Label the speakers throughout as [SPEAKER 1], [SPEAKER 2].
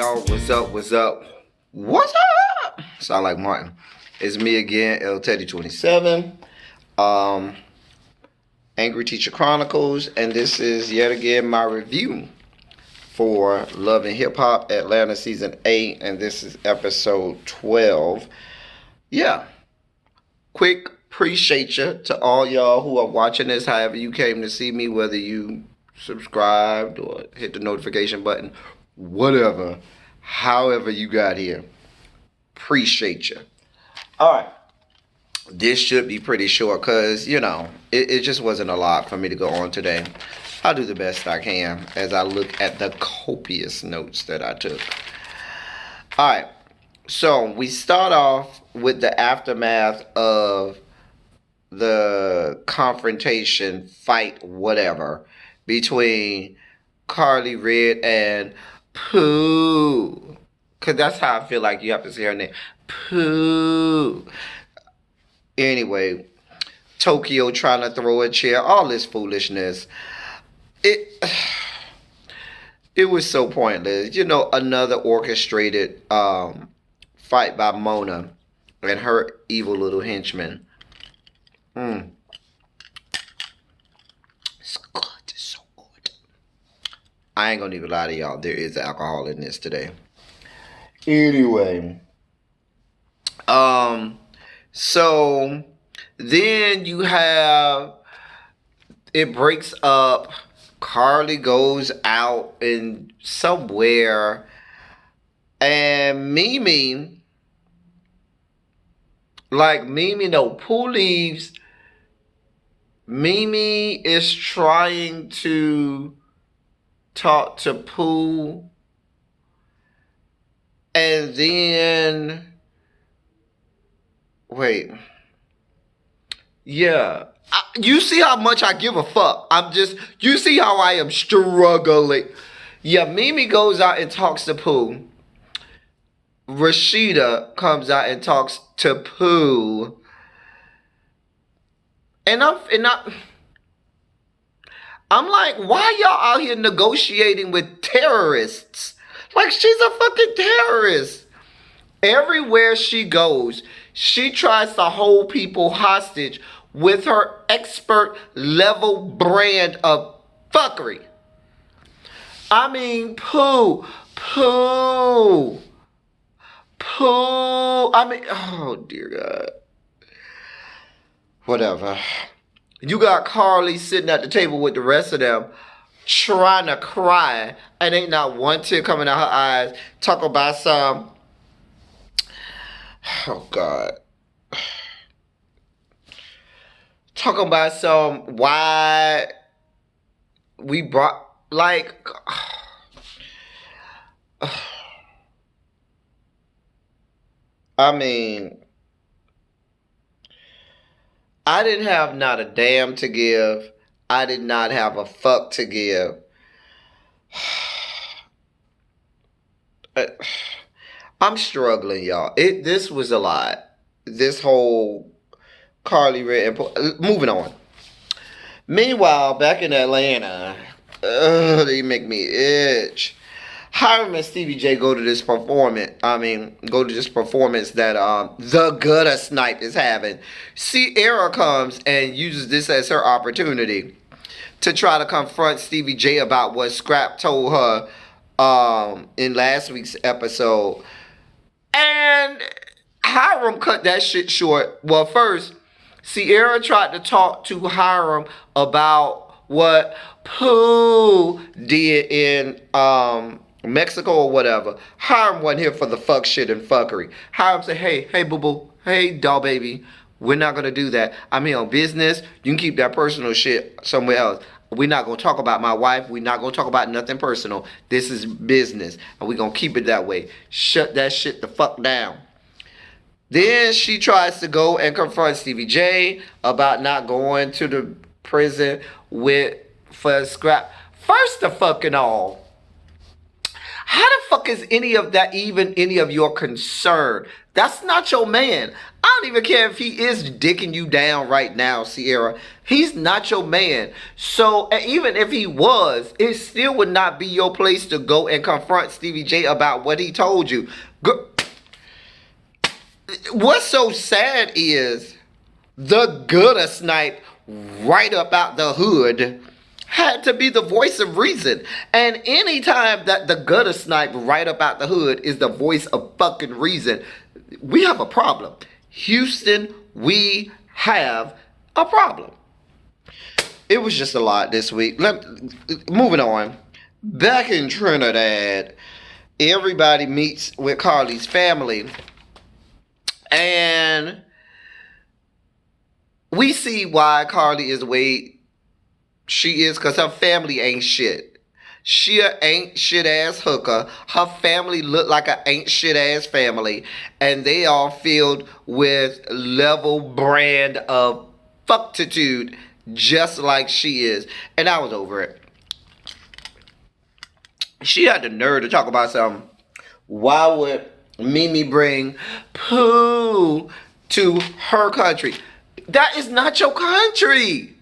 [SPEAKER 1] y'all? What's up? What's up? What's up? Sound like Martin. It's me again, L Teddy 27. Angry Teacher Chronicles, and this is yet again my review for Love and Hip Hop Atlanta Season 8, and this is episode 12. Yeah. Quick appreciate you to all y'all who are watching this, however you came to see me, whether you subscribed or hit the notification button, whatever, however you got here. Appreciate you. All right. This should be pretty short because, it just wasn't a lot for me to go on today. I'll do the best I can as I look at the copious notes that I took. All right. So we start off with the aftermath of the confrontation, fight, whatever, between Carli Redd and Pooh. Because that's how I feel like you have to say her name. Pooh. Anyway, Tokyo trying to throw a chair, all this foolishness. It was so pointless. Another orchestrated fight by Mona and her evil little henchman. It's good. It's so good. I ain't gonna even lie to y'all. There is alcohol in this today. Anyway. So then you have, it breaks up. Carli goes out in somewhere, and Mimi, Pooh leaves. Mimi is trying to talk to Pooh, and then, wait. Yeah. You see how much I give a fuck. You see how I am struggling. Yeah, Mimi goes out and talks to Pooh. Rashida comes out and talks to Pooh. And I'm like, why y'all out here negotiating with terrorists? Like, she's a fucking terrorist. Everywhere she goes, she tries to hold people hostage with her expert level brand of fuckery. I mean, Pooh. Oh dear God. Whatever. You got Carli sitting at the table with the rest of them, trying to cry, and ain't not one tear coming out her eyes. Talk about some, oh God. Talking about some why we brought, like, I mean, I didn't have not a damn to give. I did not have a fuck to give. I'm struggling, y'all. This was a lot. This whole Carli Redd. Moving on. Meanwhile, back in Atlanta, they make me itch. Hiram and Stevie J go to this performance that the Gutter Snipe is having. Sierra comes and uses this as her opportunity to try to confront Stevie J about what Scrap told her in last week's episode. And Hiram cut that shit short. Well, first, Sierra tried to talk to Hiram about what Pooh did in Mexico or whatever. Hiram wasn't here for the fuck shit and fuckery. Hiram said, hey, boo-boo. Hey, doll baby. We're not going to do that. I'm here on business. You can keep that personal shit somewhere else. We're not going to talk about my wife. We're not going to talk about nothing personal. This is business. And we're going to keep it that way. Shut that shit the fuck down. Then she tries to go and confront Stevie J about not going to the prison for Scrap. First of fucking all, how the fuck is any of that even any of your concern? That's not your man. I don't even care if he is dicking you down right now, Sierra. He's not your man. So even if he was, it still would not be your place to go and confront Stevie J about what he told you. What's so sad is the gutter snipe right up out the hood had to be the voice of reason. And anytime that the gutter snipe right up out the hood is the voice of fucking reason, we have a problem. Houston, we have a problem. It was just a lot this week. Moving on. Back in Trinidad, everybody meets with Carli's family. And we see why Carli is the way she is, because her family ain't shit. She a ain't shit ass hooker. Her family look like a ain't shit ass family. And they are filled with level brand of fucktitude, just like she is. And I was over it. She had the nerve to talk about something. Why would Mimi bring Pooh to her country? That is not your country.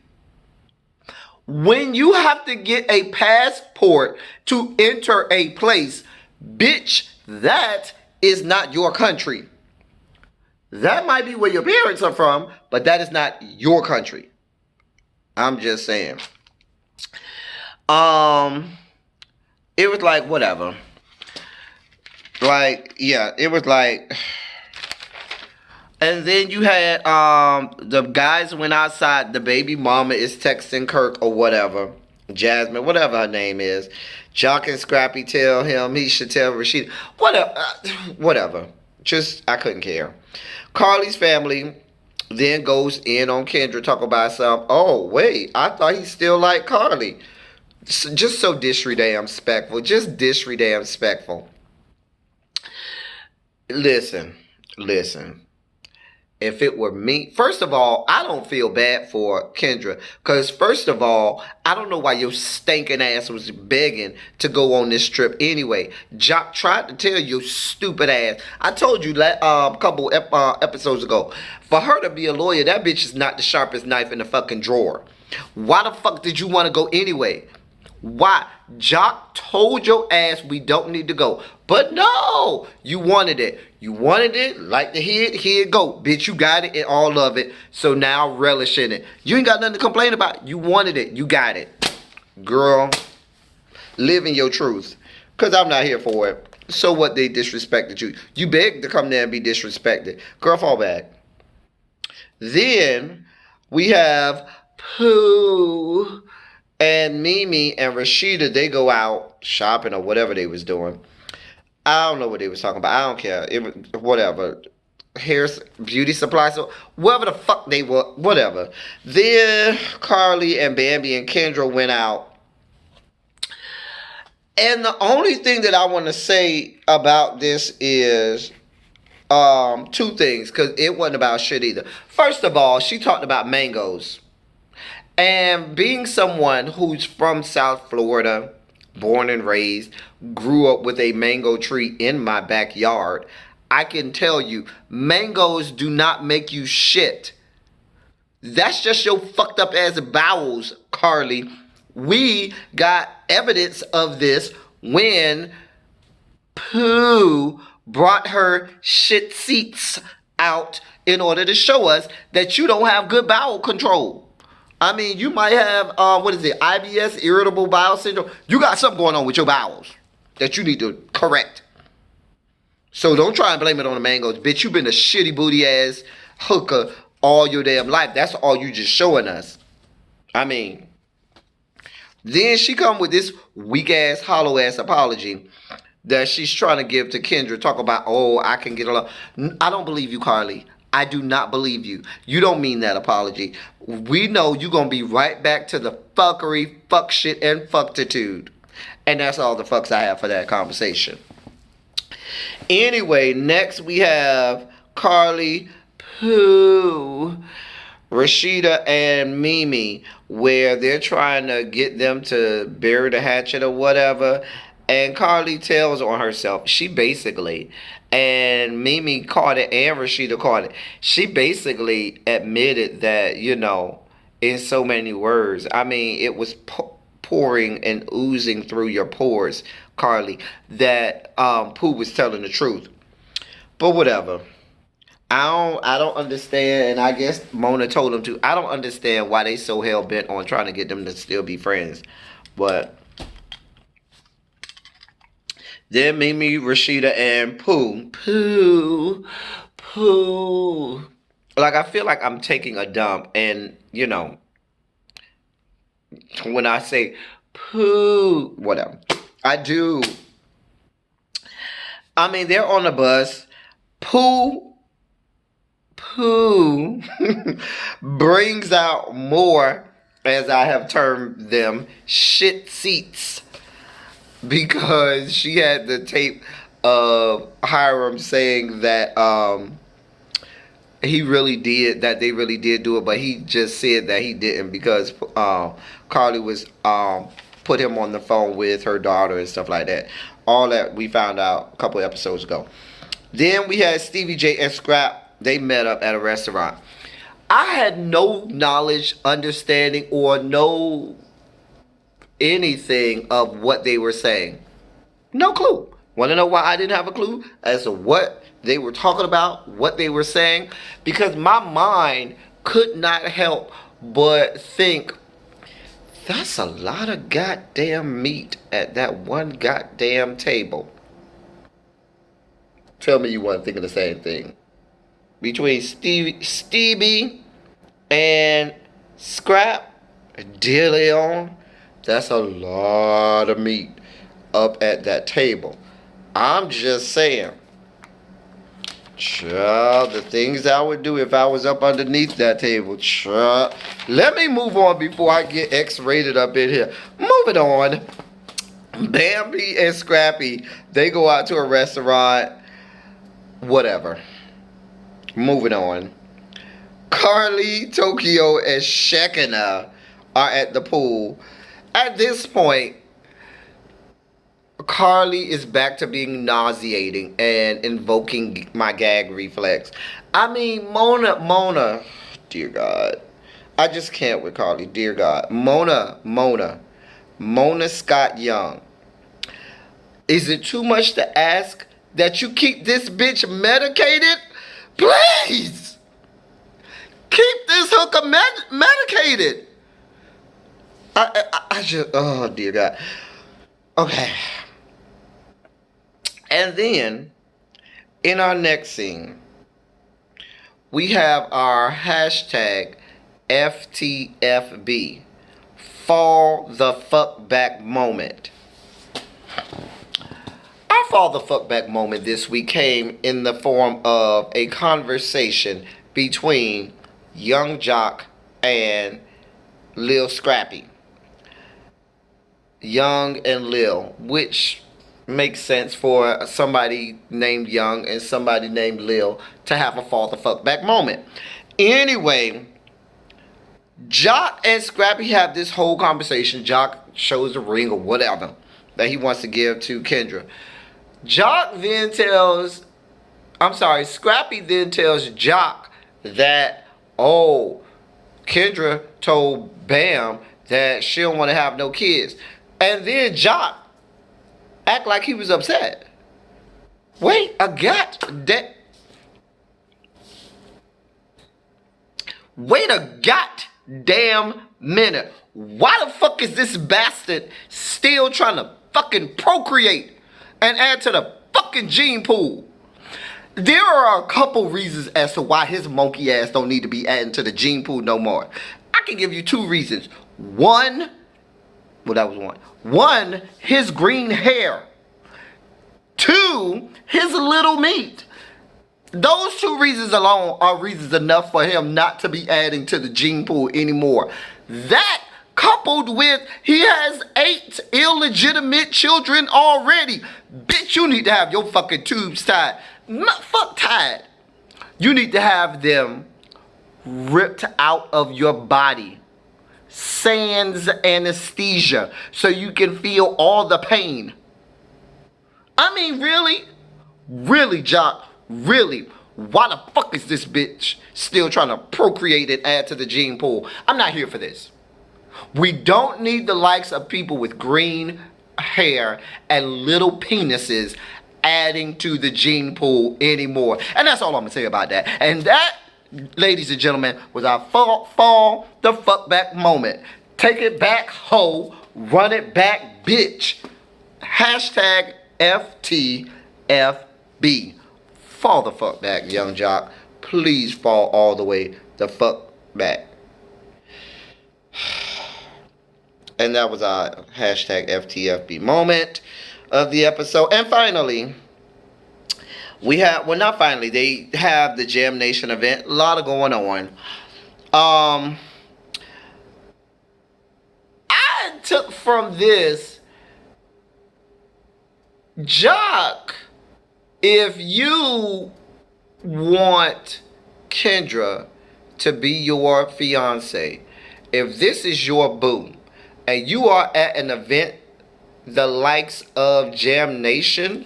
[SPEAKER 1] When you have to get a passport to enter a place, bitch, that is not your country. That might be where your parents are from, but that is not your country. I'm just saying. It was like, whatever. Like, yeah, it was like... And then you had the guys went outside. The baby mama is texting Kirk or whatever. Jasmine, whatever her name is. Jock and Scrappy tell him he should tell Rashida. Whatever. Just, I couldn't care. Carli's family then goes in on Kendra, talk about something. Oh, wait, I thought he still liked Carli. Just so disrespectful. Just disrespectful. Listen. If it were me, first of all, I don't feel bad for Kendra. Because first of all, I don't know why your stinking ass was begging to go on this trip anyway. Jock tried to tell your stupid ass. I told you a couple episodes ago. For her to be a lawyer, that bitch is not the sharpest knife in the fucking drawer. Why the fuck did you want to go anyway? Why? Jock told your ass we don't need to go. But no, you wanted it. You wanted it, like the head, here it go. Bitch, you got it and all of it. So now relish in it. You ain't got nothing to complain about. You wanted it. You got it. Girl, live in your truth. Because I'm not here for it. So what, they disrespected you. You begged to come there and be disrespected. Girl, fall back. Then we have Pooh and Mimi and Rashida. They go out shopping or whatever they was doing. I don't know what they was talking about. I don't care. It was whatever. Hair, beauty supply, so whatever the fuck they were, whatever. Then Carli and Bambi and Kendra went out. And the only thing that I want to say about this is two things, because it wasn't about shit either. First of all, she talked about mangoes. And being someone who's from South Florida, born and raised, grew up with a mango tree in my backyard, I can tell you, mangoes do not make you shit. That's just your fucked up ass bowels, Carli. We got evidence of this when Pooh brought her shit seats out in order to show us that you don't have good bowel control. I mean, you might have, IBS, irritable bowel syndrome. You got something going on with your bowels that you need to correct. So don't try and blame it on the mangoes. Bitch, you been a shitty booty ass hooker all your damn life. That's all you just showing us. I mean, then she come with this weak ass, hollow ass apology that she's trying to give to Kendra. Talk about, oh, I can get along. I don't believe you, Carli. I do not believe you. You don't mean that apology. We know you're going to be right back to the fuckery, fuck shit, and fucktitude. And that's all the fucks I have for that conversation. Anyway, next we have Carli, Pooh, Rashida, and Mimi, where they're trying to get them to bury the hatchet or whatever. And Carli tells on herself. She basically, and Mimi caught it and Rashida caught it. She basically admitted that, in so many words. I mean, it was pouring and oozing through your pores, Carli, that Pooh was telling the truth. But whatever. I don't understand, and I guess Mona told them to. I don't understand why they so hell bent on trying to get them to still be friends. But then Mimi, Rashida, and Pooh. Like, I feel like I'm taking a dump, and when I say Pooh, whatever, I do. I mean, they're on the bus. Pooh brings out more, as I have termed them, shit seats, because she had the tape of Hiram saying that they really did do it, but he just said that he didn't because Carli was put him on the phone with her daughter and stuff like that. All that we found out a couple episodes ago. Then we had Stevie J and Scrap. They met up at a restaurant. I had no knowledge, understanding, or no anything of what they were saying. No clue. Want to know why I didn't have a clue as to what they were talking about, what they were saying? Because my mind could not help but think, that's a lot of goddamn meat at that one goddamn table. Tell me you weren't thinking the same thing. Between Stevie and Scrap, De Leon, that's a lot of meat up at that table. I'm just saying, child, the things I would do if I was up underneath that table, child. Let me move on before I get X-rated up in here. Moving on. Bambi and Scrappy, they go out to a restaurant. Whatever. Moving on. Carli, Tokyo, and Shekinah are at the pool. At this point, Carli is back to being nauseating and invoking my gag reflex. I mean, Mona, dear God. I just can't with Carli, dear God. Mona Scott Young. Is it too much to ask that you keep this bitch medicated? Please! Keep this hooker medicated. I just, oh dear God. Okay. And then, in our next scene, we have our hashtag FTFB. Fall the fuck back moment. Our fall the fuck back moment this week came in the form of a conversation between Young Jock and Lil Scrappy. Young and Lil, which makes sense for somebody named Young and somebody named Lil to have a fall the fuck back moment. Anyway, Jock and Scrappy have this whole conversation. Jock shows a ring or whatever that he wants to give to Kendra. Scrappy then tells Jock that, Kendra told Bam that she don't want to have no kids. And then Jock act like he was upset. Wait a goddamn minute. Why the fuck is this bastard still trying to fucking procreate and add to the fucking gene pool? There are a couple reasons as to why his monkey ass don't need to be adding to the gene pool no more. I can give you two reasons. One, his green hair. Two, his little meat. Those two reasons alone are reasons enough for him not to be adding to the gene pool anymore. That, coupled with he has 8 illegitimate children already. Bitch, you need to have your fucking tubes tied. Fuck tied. You need to have them ripped out of your body. Sans anesthesia. So you can feel all the pain. I mean, really? Really, Jock? Really? Why the fuck is this bitch still trying to procreate and add to the gene pool? I'm not here for this. We don't need the likes of people with green hair and little penises adding to the gene pool anymore. And that's all I'm going to say about that. And that, ladies and gentlemen, was our fall the fuck back moment. Take it back, hoe. Run it back, bitch. Hashtag FTFB. Fall the fuck back, young jock. Please fall all the way the fuck back. And that was our hashtag FTFB moment of the episode. And finally, we have, well, not finally, they have the Jam Nation event. A lot of going on. I took from this, Jock, if you want Kendra to be your fiance, if this is your boo, and you are at an event the likes of Jam Nation,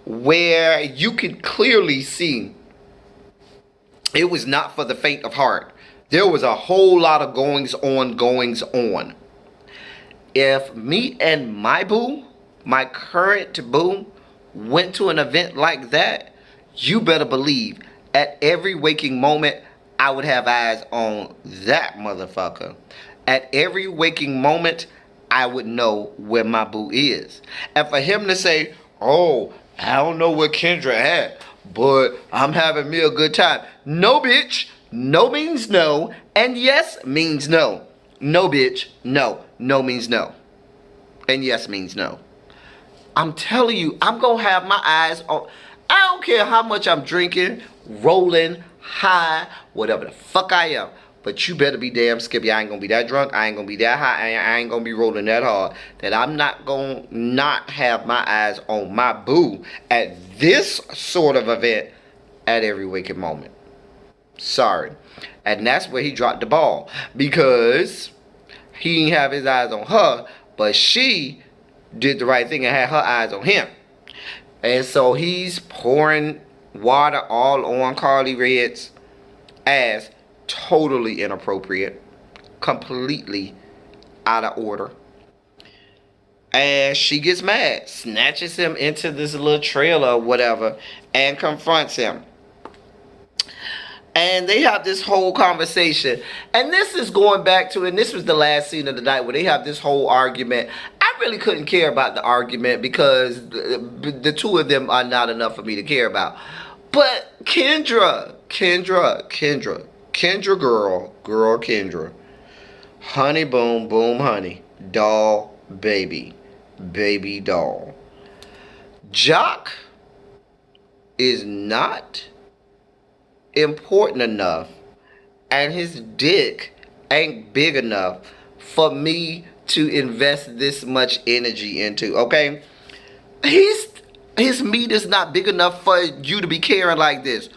[SPEAKER 1] where you can clearly see it was not for the faint of heart. There was a whole lot of goings on. If me and my boo, my current boo, went to an event like that, you better believe at every waking moment I would have eyes on that motherfucker. At every waking moment, I would know where my boo is. And for him to say, oh, I don't know where Kendra at, but I'm having me a good time. No, bitch. No means no. And yes means no. No, bitch. No. No means no. And yes means no. I'm telling you, I'm going to have my eyes on. I don't care how much I'm drinking, rolling, high, whatever the fuck I am. But you better be damn skippy. I ain't gonna be that drunk. I ain't gonna be that high. I ain't gonna be rolling that hard. That I'm not gonna not have my eyes on my boo at this sort of event at every waking moment. Sorry. And that's where he dropped the ball. Because he didn't have his eyes on her, but she did the right thing and had her eyes on him. And so he's pouring water all on Carli Redd's ass. Totally inappropriate, completely out of order. And she gets mad, snatches him into this little trailer or whatever, and confronts him. And they have this whole conversation. And this is going back to, and this was the last scene of the night where they have this whole argument. I really couldn't care about the argument because the two of them are not enough for me to care about. But Kendra girl Kendra, honey boom honey, doll baby doll. Jock is not important enough, and his dick ain't big enough for me to invest this much energy into, okay? His meat is not big enough for you to be caring like this.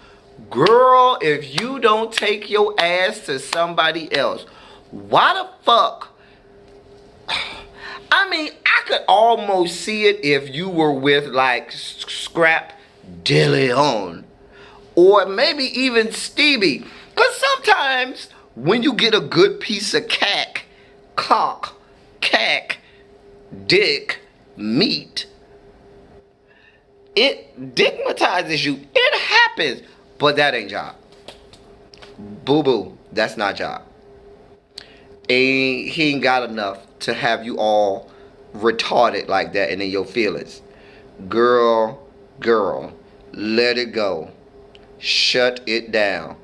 [SPEAKER 1] Girl, if you don't take your ass to somebody else, why the fuck? I mean, I could almost see it if you were with, like, Scrap DeLeon. Or maybe even Stevie. Because sometimes when you get a good piece of cock, dick, meat, it digmatizes you. It happens. But that ain't job. Boo-boo, that's not job. He ain't got enough to have you all retarded like that and in your feelings. Girl, let it go. Shut it down.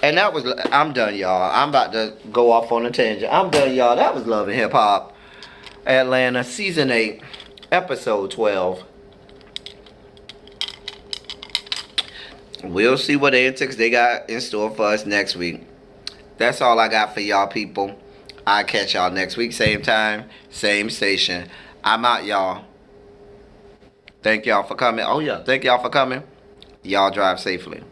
[SPEAKER 1] And that was, I'm done, y'all. I'm about to go off on a tangent. I'm done, y'all. That was Love and Hip Hop Atlanta, Season 8, Episode 12. We'll see what antics they got in store for us next week. That's all I got for y'all people. I'll catch y'all next week. Same time, same station. I'm out, y'all. Thank y'all for coming. Oh, yeah. Thank y'all for coming. Y'all drive safely.